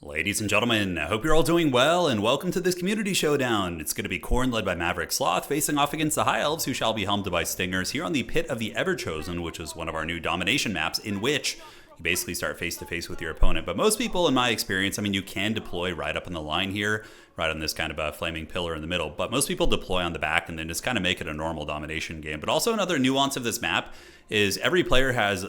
Ladies and gentlemen, I hope you're all doing well, and welcome to this community showdown. It's going to be Khorne led by Maverick Sloth facing off against the High Elves, who shall be helmed by Stingers here on the Pit of the Everchosen, which is one of our new domination maps in which you basically start face-to-face with your opponent. But most people, in my experience, you can deploy right up in the line here, right on this kind of a flaming pillar in the middle. But most people deploy on the back and then just kind of make it a normal domination game. But also another nuance of this map is every player has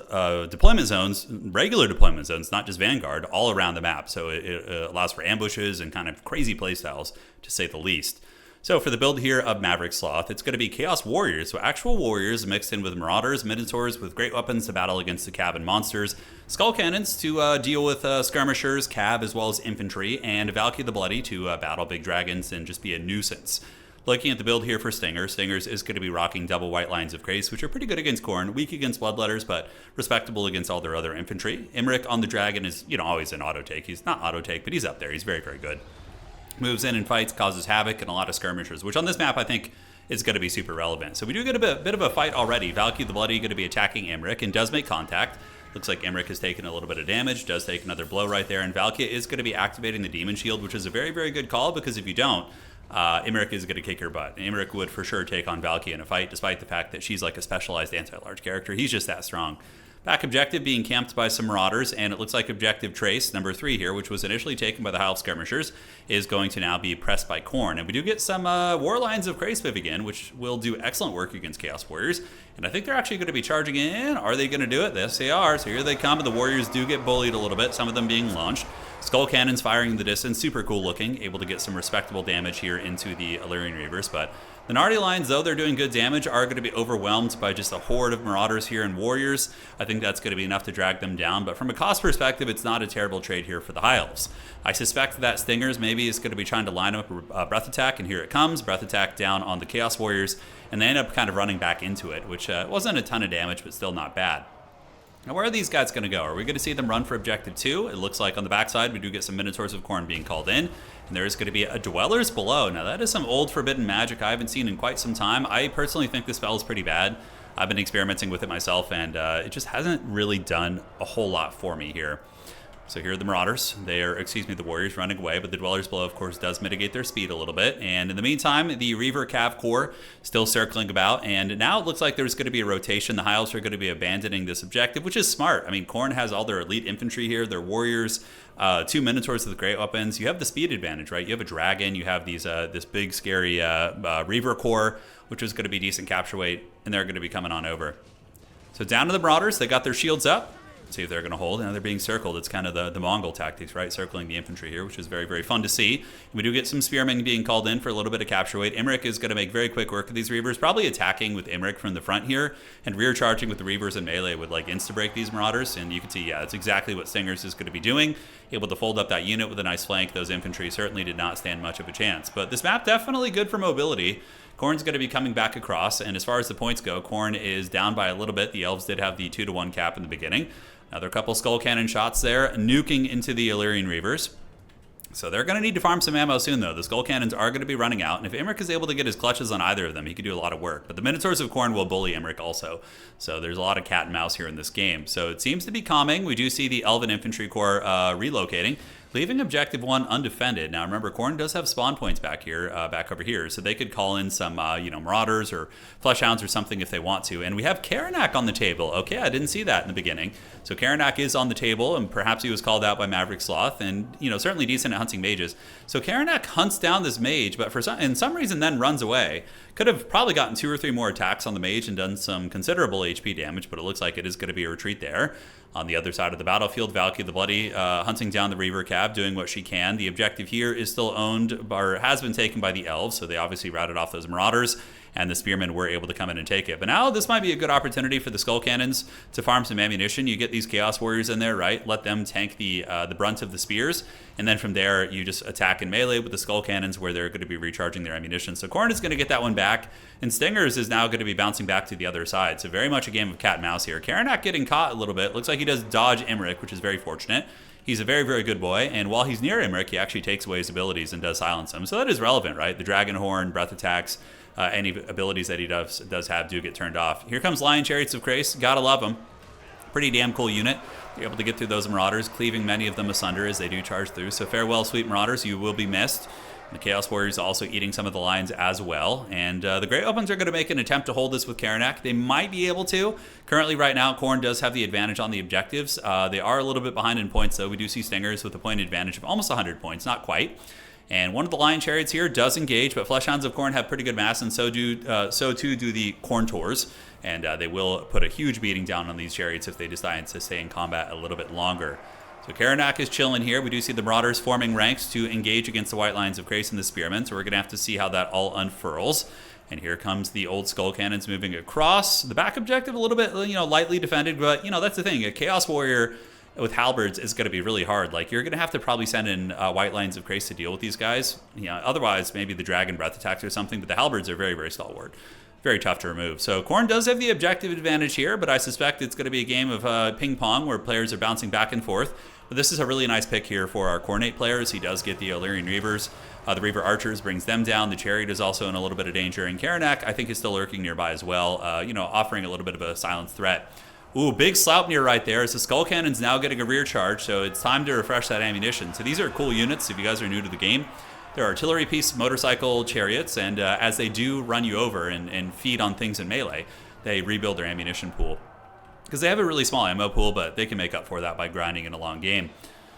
deployment zones, regular deployment zones, not just Vanguard, all around the map. So it allows for ambushes and kind of crazy playstyles, to say the least. So for the build here of Maverick Sloth, it's going to be Chaos Warriors, so actual warriors mixed in with Marauders, Minotaurs with great weapons to battle against the Cav and monsters, Skull Cannons to deal with Skirmishers, Cav, as well as Infantry, and Valkyrie the Bloody to battle big dragons and just be a nuisance. Looking at the build here for Stingers is going to be rocking double white lines of Grace, which are pretty good against Khorne, weak against Bloodletters, but respectable against all their other infantry. Imric on the Dragon is, always an auto-take. He's not auto-take, but he's up there. He's very, very good. Moves in and fights, causes havoc, and a lot of skirmishers, which on this map I think is going to be super relevant. So we do get a bit of a fight already. Valkyrie the Bloody going to be attacking Imric and does make contact. Looks like Imric has taken a little bit of damage, does take another blow right there, and Valkyrie is going to be activating the Demon Shield, which is a very, very good call, because if you don't, Imric is going to kick your butt. Imric would for sure take on Valkyrie in a fight, despite the fact that she's like a specialized anti-large character. He's just that strong. Back objective being camped by some Marauders, and it looks like objective Trace, number 3 here, which was initially taken by the High Elf Skirmishers, is going to now be pressed by Khorne. And we do get some War Lines of Kraceviv again, which will do excellent work against Chaos Warriors. And I think they're actually going to be charging in. Are they going to do it? Yes, they are. So here they come, and the Warriors do get bullied a little bit, some of them being launched. Skull Cannons firing in the distance, super cool looking, able to get some respectable damage here into the Illyrian Reavers, but the Nardi lines, though they're doing good damage, are going to be overwhelmed by just a horde of Marauders here and Warriors. I think that's going to be enough to drag them down, but from a cost perspective, it's not a terrible trade here for the High Elves. I suspect that Stingers maybe is going to be trying to line up a Breath Attack, and here it comes, Breath Attack down on the Chaos Warriors, and they end up kind of running back into it, which wasn't a ton of damage, but still not bad. Now, where are these guys going to go? Are we going to see them run for Objective 2? It looks like on the backside we do get some Minotaurs of Khorne being called in. And there is going to be a Dwellers below. Now, that is some old forbidden magic I haven't seen in quite some time. I personally think this spell is pretty bad. I've been experimenting with it myself, and it just hasn't really done a whole lot for me here. So here are the Marauders. The Warriors running away, but the Dwellers below, of course, does mitigate their speed a little bit. And in the meantime, the Reaver Cav Core still circling about, and now it looks like there's going to be a rotation. The High Elves are going to be abandoning this objective, which is smart. Khorne has all their elite infantry here, their Warriors, 2 Minotaurs with great weapons. You have the speed advantage, right? You have a Dragon, you have this big, scary Reaver Core, which is going to be decent capture weight, and they're going to be coming on over. So down to the Marauders, they got their shields up. See if they're going to hold. Now they're being circled. It's kind of the Mongol tactics, right? Circling the infantry here, which is very, very fun to see. We do get some spearmen being called in for a little bit of capture weight. Imric is going to make very quick work of these Reavers, probably attacking with Imric from the front here, and rear charging with the Reavers and melee would like insta-break these Marauders. And you can see, yeah, that's exactly what Stingers is going to be doing. Able to fold up that unit with a nice flank. Those infantry certainly did not stand much of a chance. But this map definitely good for mobility. Khorne's going to be coming back across, and as far as the points go, Khorne is down by a little bit. The Elves did have the 2-to-1 cap in the beginning. Another couple Skull Cannon shots there, nuking into the Illyrian Reavers. So they're going to need to farm some ammo soon, though. The Skull Cannons are going to be running out, and if Imric is able to get his clutches on either of them, he could do a lot of work. But the Minotaurs of Khorne will bully Imric also. So there's a lot of cat and mouse here in this game. So it seems to be calming. We do see the Elven Infantry Corps relocating, leaving Objective 1 undefended. Now, remember, Khorne does have spawn points back here, back over here, so they could call in some, Marauders or Fleshhounds or something if they want to. And we have Karanak on the table. Okay, I didn't see that in the beginning. So Karanak is on the table, and perhaps he was called out by Maverick Sloth, and, certainly decent at hunting mages. So Karanak hunts down this mage, but for some reason then runs away. Could have probably gotten 2 or 3 more attacks on the mage and done some considerable HP damage, but it looks like it is going to be a retreat there. On the other side of the battlefield, Valkyrie the Bloody hunting down the Reaver Cav, doing what she can. The objective here is still owned, or has been taken by the Elves, so they obviously routed off those Marauders, and the Spearmen were able to come in and take it. But now this might be a good opportunity for the Skull Cannons to farm some ammunition. You get these Chaos Warriors in there, right? Let them tank the brunt of the spears, and then from there, you just attack in melee with the Skull Cannons where they're going to be recharging their ammunition. So Khorne is going to get that one back, and Stingers is now going to be bouncing back to the other side. So very much a game of cat and mouse here. Karanak getting caught a little bit. Looks like he does dodge Imric, which is very fortunate. He's a very, very good boy, and while he's near Imric, he actually takes away his abilities and does silence him. So that is relevant, right? The Dragon Horn, Breath Attacks, any abilities that he does have do get turned off. Here comes Lion Chariots of Grace. Gotta love him. Pretty damn cool unit. You're able to get through those Marauders, cleaving many of them asunder as they do charge through. So farewell, sweet Marauders, you will be missed. The Chaos Warriors also eating some of the lines as well. And the Great Weapons are going to make an attempt to hold this with Khorne. They might be able to. Currently, right now, Khorne does have the advantage on the objectives. They are a little bit behind in points, though. We do see Stingers with a point advantage of almost 100 points, not quite. And one of the Lion Chariots here does engage, but Fleshhounds of Khorne have pretty good mass, and so too do the Khorne Tours. And they will put a huge beating down on these Chariots if they decide to stay in combat a little bit longer. So Khorne is chilling here. We do see the Marauders forming ranks to engage against the White Lions of Krace and the Spearmen, so we're going to have to see how that all unfurls. And here comes the old Skull Cannons moving across. The back objective a little bit, lightly defended, but, that's the thing. A Chaos Warrior with halberds is going to be really hard. Like, you're going to have to probably send in White Lions of Krace to deal with these guys. Otherwise, maybe the Dragon Breath attacks or something, but the halberds are very, very stalwart. Very tough to remove. So Khorne does have the objective advantage here, but I suspect it's going to be a game of ping pong where players are bouncing back and forth. But this is a really nice pick here for our Khornate players. He does get the Illyrian Reavers. The Reaver Archers brings them down. The Chariot is also in a little bit of danger. And Khorne, I think, is still lurking nearby as well, offering a little bit of a silent threat. Ooh, big Sleipnir right there as the Skull Cannon's now getting a rear charge, so it's time to refresh that ammunition. So these are cool units if you guys are new to the game. They're artillery piece motorcycle chariots, and as they do run you over and feed on things in melee, they rebuild their ammunition pool. Because they have a really small ammo pool, but they can make up for that by grinding in a long game.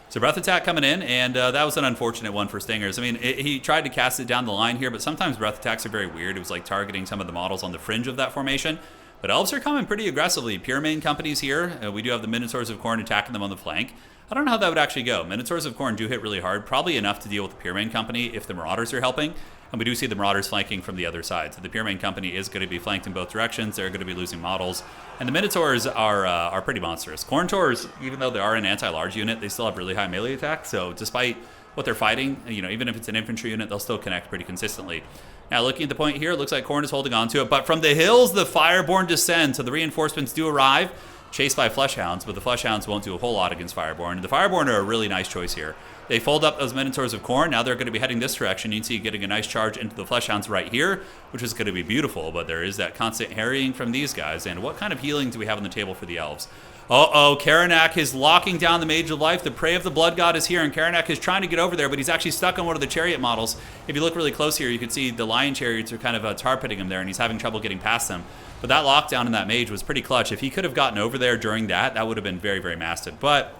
So Breath Attack coming in, and that was an unfortunate one for Stingers. I mean, he tried to cast it down the line here, but sometimes Breath Attacks are very weird. It was like targeting some of the models on the fringe of that formation. But Elves are coming pretty aggressively. Pure main companies here. We do have the Minotaurs of Khorne attacking them on the flank. I don't know how that would actually go. Minotaurs of Khorne do hit really hard, probably enough to deal with the Pure main company if the Marauders are helping. And we do see the Marauders flanking from the other side. So the Pure main company is going to be flanked in both directions. They're going to be losing models. And the Minotaurs are pretty monstrous. Khorne Tours, even though they are an anti-large unit, they still have really high melee attack. So despite what they're fighting, even if it's an infantry unit, they'll still connect pretty consistently. Now, looking at the point here, it looks like Khorne is holding on to it. But from the hills, the Fireborn descend. So the reinforcements do arrive, chased by Fleshhounds. But the Fleshhounds won't do a whole lot against Fireborn. The Fireborn are a really nice choice here. They fold up those Minotaurs of Khorne. Now they're going to be heading this direction. You can see getting a nice charge into the Fleshhounds right here, which is going to be beautiful. But there is that constant harrying from these guys. And what kind of healing do we have on the table for the Elves? Uh-oh, Khorne is locking down the Mage of Life. The Prey of the Blood God is here, and Khorne is trying to get over there, but he's actually stuck on one of the chariot models. If you look really close here, you can see the Lion Chariots are kind of tar-pitting him there, and he's having trouble getting past them. But that lockdown in that Mage was pretty clutch. If he could have gotten over there during that, that would have been very, very massive. But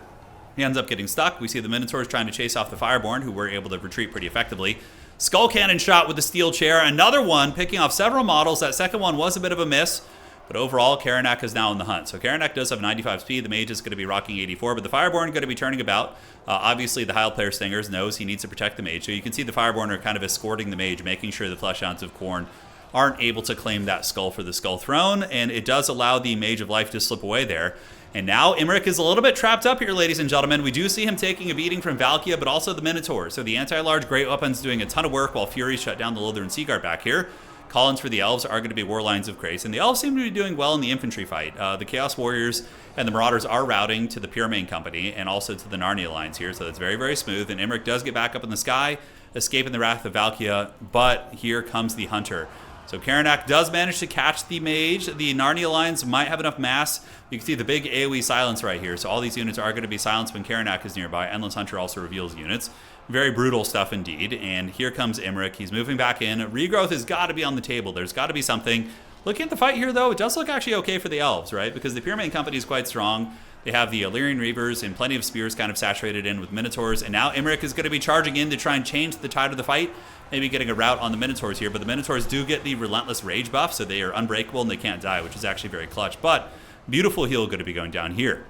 he ends up getting stuck. We see the Minotaurs trying to chase off the Fireborn, who were able to retreat pretty effectively. Skull Cannon shot with the steel chair. Another one, picking off several models. That second one was a bit of a miss. But overall, Khorne is now in the hunt. So Khorne does have 95 speed. The Mage is going to be rocking 84, but the Fireborn is going to be turning about. Obviously, the Heil player Stingers knows he needs to protect the Mage. So you can see the Fireborn are kind of escorting the Mage, making sure the Fleshhounds of Khorne aren't able to claim that skull for the Skull Throne. And it does allow the Mage of Life to slip away there. And now Imric is a little bit trapped up here, ladies and gentlemen. We do see him taking a beating from Valkia, but also the Minotaur. So the anti-large Great Weapons doing a ton of work while Fury shut down the Lothar Seaguard back here. Collins for the Elves are going to be Warlines of Krace, and the Elves seem to be doing well in the infantry fight. The Chaos Warriors and the Marauders are routing to the Pure Main Company and also to the Narnia lines here, so that's very, very smooth. And Imric does get back up in the sky, escaping the wrath of Valkia, but here comes the Hunter. So Khorne does manage to catch the Mage. The Narnia lines might have enough mass. You can see the big AoE silence right here, so all these units are going to be silenced when Khorne is nearby. Endless Hunter also reveals units. Very brutal stuff indeed. And here comes Imric. He's moving back in. Regrowth has got to be on the table. There's got to be something. Looking at the fight here, though, it does look actually okay for the Elves, right? Because the Pure Main Company is quite strong. They have the Illyrian Reavers and plenty of spears kind of saturated in with Minotaurs. And now Imric is going to be charging in to try and change the tide of the fight. Maybe getting a rout on the Minotaurs here. But the Minotaurs do get the Relentless Rage buff, so they are unbreakable and they can't die, which is actually very clutch. But beautiful heal going to be going down here.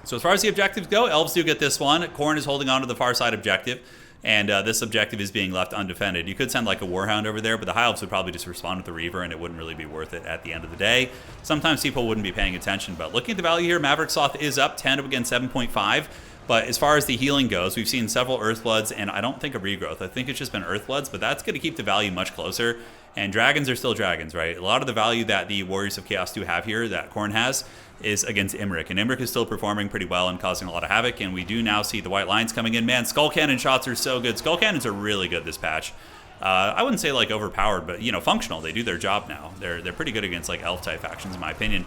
So as far as the objectives go, Elves do get this one. Khorne is holding on to the far side objective. And this objective is being left undefended. You could send like a Warhound over there, but the High Elves would probably just respond with the Reaver, and it wouldn't really be worth it at the end of the day. Sometimes people wouldn't be paying attention, but looking at the value here, Maverick Sloth is up 10 up against 7.5. But as far as the healing goes, we've seen several Earthbloods, and I don't think a Regrowth. I think it's just been Earthbloods, but that's going to keep the value much closer. And dragons are still dragons, right? A lot of the value that the Warriors of Chaos do have here, that Khorne has, is against Imric. And Imric is still performing pretty well and causing a lot of havoc. And we do now see the White Lines coming in. Man, Skull Cannon shots are so good. Skull Cannons are really good this patch. I wouldn't say like overpowered, but functional. They do their job now. They're pretty good against like elf type factions in my opinion.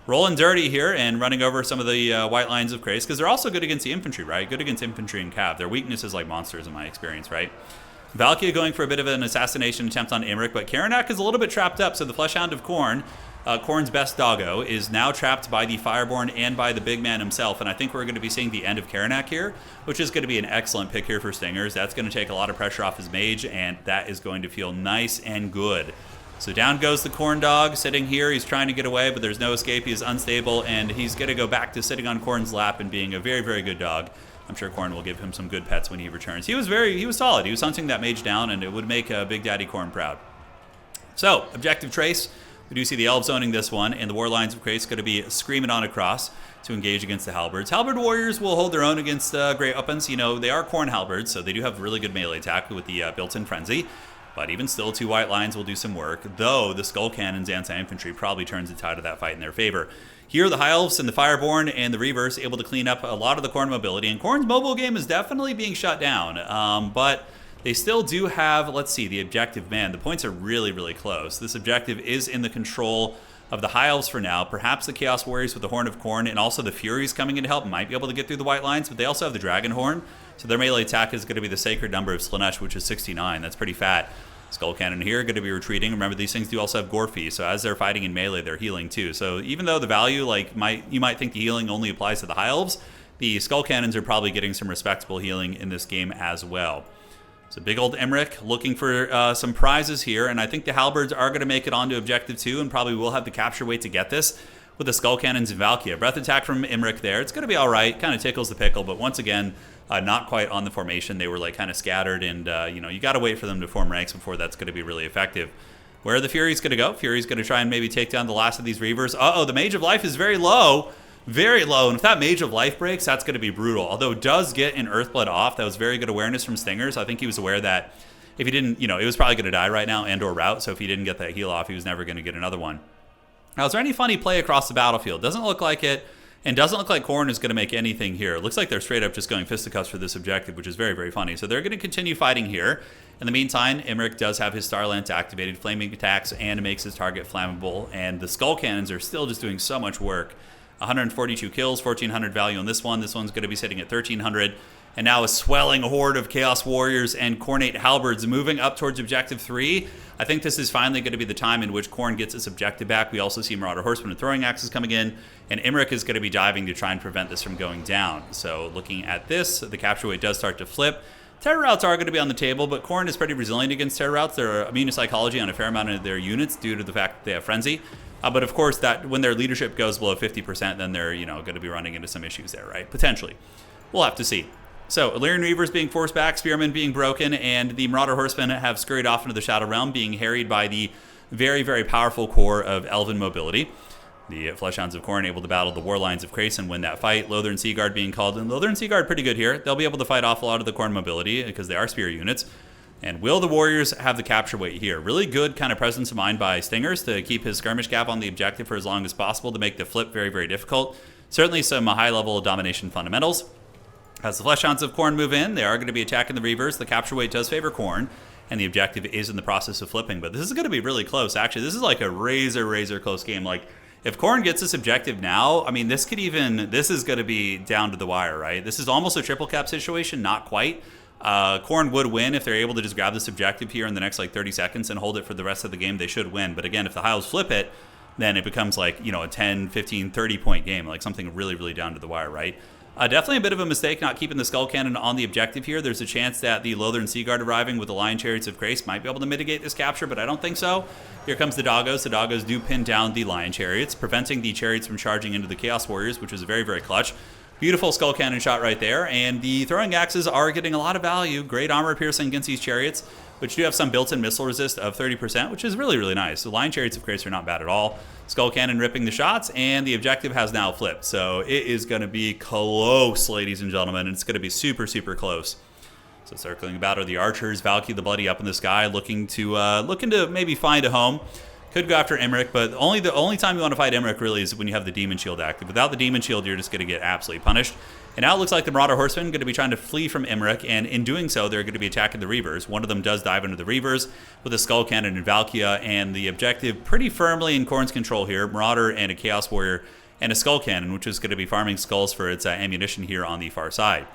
rolling dirty here and running over some of the white lines of Krace, because they're also good against the infantry, right? Good against infantry and cav. Their weakness is like monsters in my experience, right? Valkia going for a bit of an assassination attempt on Imrik, but Karanak is a little bit trapped up, so the Fleshhound of Khorne, Khorne's best doggo, is now trapped by the Fireborn and by the big man himself, and I think we're going to be seeing the end of Karanak here, which is going to be an excellent pick here for Stingers. That's going to take a lot of pressure off his mage, and that is going to feel nice and good. So down goes the Khorne dog, sitting here. He's trying to get away, but there's no escape. He is unstable, and he's going to go back to sitting on Khorne's lap and being a very, very good dog. I'm sure Khorne will give him some good pets when he returns. He was solid. He was hunting that mage down, and it would make Big Daddy Khorne proud. So, objective trace. We do see the Elves owning this one, and the War Lines of Krace going to be screaming on across to engage against the Halberds. Halberd warriors will hold their own against great weapons. You know, they are Khorne Halberds, so they do have really good melee attack with the built-in frenzy. But even still, 2 white lines will do some work, though the Skull Cannon's anti-infantry probably turns the tide of that fight in their favor. Here, the High Elves and the Fireborn and the Reavers able to clean up a lot of the Khorne mobility, and Khorne's mobile game is definitely being shut down, but they still do have, let's see, the objective. Man, the points are really, really close. This objective is in the control of the High Elves for now. Perhaps the Chaos Warriors with the Horn of Khorne and also the Furies coming in to help might be able to get through the white lines, but they also have the Dragon Horn, so their melee attack is going to be the sacred number of Slanesh, which is 69. That's pretty fat. Skull Cannon here going to be retreating. Remember, these things do also have Gorfy, so as they're fighting in melee, they're healing too. So even though the value, like, you might think the healing only applies to the High Elves, the Skull Cannons are probably getting some respectable healing in this game as well. So big old Imrik looking for some prizes here, and I think the Halberds are going to make it onto Objective 2 and probably will have the capture weight to get this with the Skull Cannons and Valkia. Breath attack from Imrik there. It's going to be all right. Kind of tickles the pickle, but once again, not quite on the formation. They were like kind of scattered, and you know, you got to wait for them to form ranks before that's going to be really effective. Where are the Furies going to go? Fury's going to try and maybe take down the last of these Reavers. Uh-oh, the Mage of Life is very low. Very low, and if that Mage of Life breaks, that's going to be brutal. Although it does get an Earthblood off. That was very good awareness from Stingers. I think he was aware that if he didn't, you know, it was probably going to die right now and or rout, so if he didn't get that heal off, he was never going to get another one. Now, is there any funny play across the battlefield? Doesn't look like it, and doesn't look like Khorne is going to make anything here. It looks like they're straight up just going fisticuffs for this objective, which is very, very funny. So they're going to continue fighting here. In the meantime, Imrik does have his Star Lance activated, flaming attacks, and makes his target flammable, and the Skull Cannons are still just doing so much work. 142 kills, 1,400 value on this one. This one's going to be sitting at 1,300. And now a swelling horde of Chaos Warriors and Khornate Halberds moving up towards Objective 3. I think this is finally going to be the time in which Khorne gets its objective back. We also see Marauder Horsemen and Throwing Axes coming in, and Imrik is going to be diving to try and prevent this from going down. So looking at this, the capture weight does start to flip. Terror routes are going to be on the table, but Khorne is pretty resilient against terror routes. They're immune to psychology on a fair amount of their units due to the fact that they have frenzy. But of course, that when their leadership goes below 50%, then they're going to be running into some issues there, right? Potentially. We'll have to see. So, Illyrian Reavers being forced back, Spearmen being broken, and the Marauder Horsemen have scurried off into the Shadow Realm, being harried by the very, very powerful core of Elven mobility. The Fleshhounds of Khorne able to battle the War Lines of Krace and win that fight. Lothar and Seaguard being called in. Lothar and Seaguard pretty good here. They'll be able to fight off a lot of the Khorne mobility because they are spear units. And will the Warriors have the capture weight here? Really good kind of presence of mind by Stingers to keep his skirmish gap on the objective for as long as possible to make the flip very, very difficult. Certainly some high-level domination fundamentals. As the Fleshhounds of Khorne move in, they are going to be attacking the Reavers. The capture weight does favor Khorne, and the objective is in the process of flipping. But this is going to be really close. Actually, this is like a razor close game. Like, if Khorne gets this objective now, I mean, this is going to be down to the wire, right? This is almost a triple cap situation, not quite. Khorne would win if they're able to just grab this objective here in the next, 30 seconds and hold it for the rest of the game. They should win. But again, if the Hiles flip it, then it becomes a 10, 15, 30-point game, like something really, really down to the wire, right? Definitely a bit of a mistake not keeping the Skull Cannon on the objective here. There's a chance that the Lothar and Seaguard arriving with the Lion Chariots of Krace might be able to mitigate this capture, but I don't think so. Here comes the Doggos. The Doggos do pin down the Lion Chariots, preventing the Chariots from charging into the Chaos Warriors, which is very, very clutch. Beautiful Skull Cannon shot right there, and the Throwing Axes are getting a lot of value. Great armor piercing against these Chariots, which do have some built-in missile resist of 30%, which is really, really nice. The Lion Chariots of Krace are not bad at all. Skull Cannon ripping the shots, and the objective has now flipped. So it is going to be close, ladies and gentlemen, and it's going to be super, super close. So circling about are the Archers, Valky the Bloody up in the sky, looking to maybe find a home. Could go after Imrik, but the only time you want to fight Imrik really is when you have the Demon Shield active. Without the Demon Shield, you're just going to get absolutely punished. And now it looks like the Marauder Horsemen are going to be trying to flee from Imric, and in doing so, they're going to be attacking the Reavers. One of them does dive into the Reavers with a Skull Cannon and Valkia, and the objective pretty firmly in Khorne's control here. Marauder and a Chaos Warrior and a Skull Cannon, which is going to be farming skulls for its ammunition here on the far side.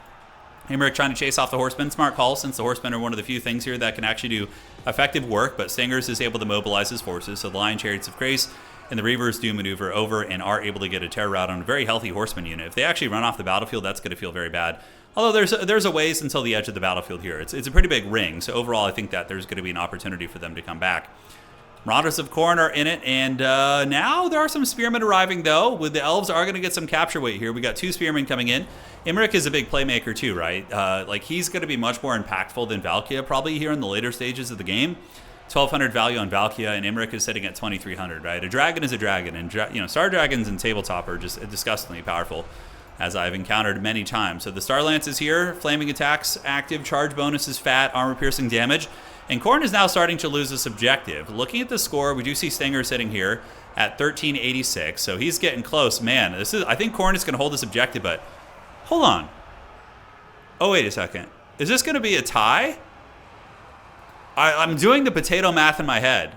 Imric trying to chase off the Horsemen. Smart call, since the Horsemen are one of the few things here that can actually do effective work, but Stingers is able to mobilize his forces, so the Lion Chariots of Grace and the Reavers do maneuver over and are able to get a terror rout on a very healthy Horseman unit. If they actually run off the battlefield, that's going to feel very bad. Although there's a ways until the edge of the battlefield here. It's a pretty big ring, so overall I think that there's going to be an opportunity for them to come back. Marauders of Khorne are in it, and now there are some Spearmen arriving, though. With the Elves are going to get some capture weight here. We got 2 Spearmen coming in. Imric is a big playmaker too, right? Like, he's going to be much more impactful than Valkia probably here in the later stages of the game. 1,200 value on Valkia, and Imric is sitting at 2,300, right? A dragon is a dragon, and Star Dragons in tabletop are just disgustingly powerful, as I've encountered many times. So the Star Lance is here, flaming attacks, active, charge bonus is fat, armor-piercing damage, and Khorne is now starting to lose this objective. Looking at the score, we do see Stinger sitting here at 1386, so he's getting close. Man, I think Khorne is going to hold this objective, but hold on. Oh, wait a second. Is this going to be a tie? I'm doing the potato math in my head.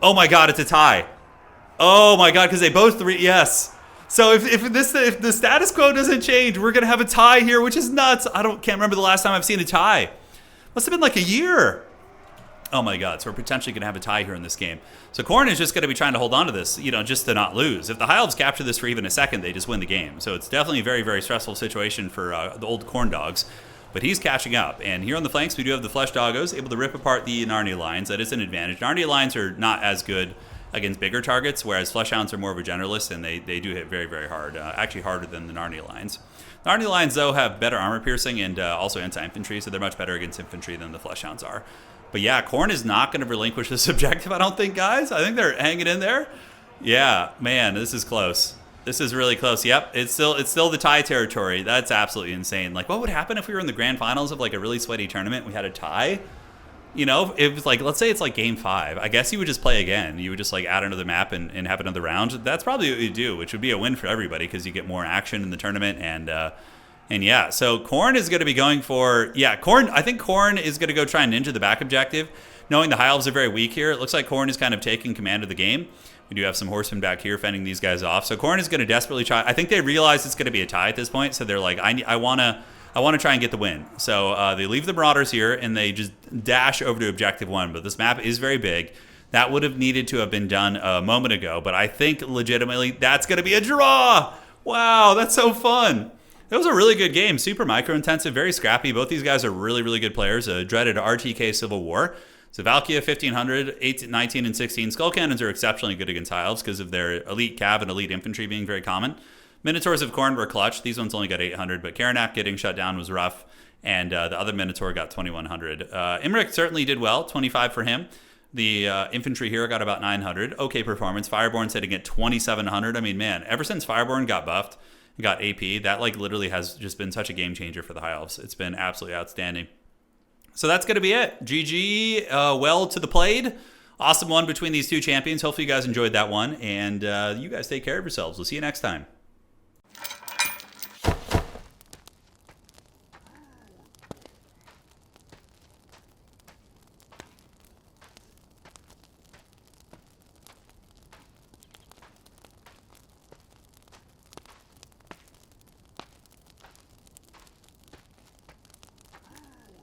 Oh my god, it's a tie. Oh my god, because they both yes. So if the status quo doesn't change, we're gonna have a tie here, which is nuts. Can't remember the last time I've seen a tie. Must have been like a year. Oh my god, so we're potentially gonna have a tie here in this game. So Khorne is just gonna be trying to hold on to this, just to not lose. If the High Elves capture this for even a second, they just win the game. So it's definitely a very, very stressful situation for the old Khorne dogs. But he's catching up. And here on the flanks, we do have the Flesh Doggos able to rip apart the Narnia Lions. That is an advantage. Narnia Lions are not as good against bigger targets, whereas Flesh Hounds are more of a generalist, and they do hit very, very hard. Actually harder than the Narnia Lions. The Narnia Lions, though, have better armor piercing and also anti-infantry, so they're much better against infantry than the Flesh Hounds are. But yeah, Khorne is not going to relinquish this objective, I don't think, guys. I think they're hanging in there. Yeah, man, this is close. This is really close. Yep, it's still the tie territory. That's absolutely insane. Like, what would happen if we were in the grand finals of like a really sweaty tournament? We had a tie. It was like, let's say it's like game 5. I guess you would just play again. You would just like add another map and have another round. That's probably what you do, which would be a win for everybody because you get more action in the tournament. And yeah, so Khorne is going to be going for Khorne. I think Khorne is going to go try and ninja the back objective, knowing the High Elves are very weak here. It looks like Khorne is kind of taking command of the game. We do have some horsemen back here fending these guys off. So Khorne is going to desperately try. I think they realize it's going to be a tie at this point. So they're like, I want to try and get the win. So they leave the Marauders here and they just dash over to Objective 1. But this map is very big. That would have needed to have been done a moment ago. But I think legitimately that's going to be a draw. Wow, that's so fun. That was a really good game. Super micro-intensive, very scrappy. Both these guys are really, really good players. A dreaded RTK Civil War. So Valkia 1500, 18, 19, and 16. Skull Cannons are exceptionally good against High Elves because of their elite cav and elite infantry being very common. Minotaurs of Khorne were clutch. These ones only got 800, but Karanak getting shut down was rough, and the other Minotaur got 2100. Imric certainly did well, 25 for him. The infantry here got about 900. Okay performance. Fireborn sitting at 2700. I mean, man, ever since Fireborn got buffed and got AP, that like literally has just been such a game changer for the High Elves. It's been absolutely outstanding. So that's going to be it. GG, well to the played. Awesome one between these two champions. Hopefully you guys enjoyed that one. And you guys take care of yourselves. We'll see you next time.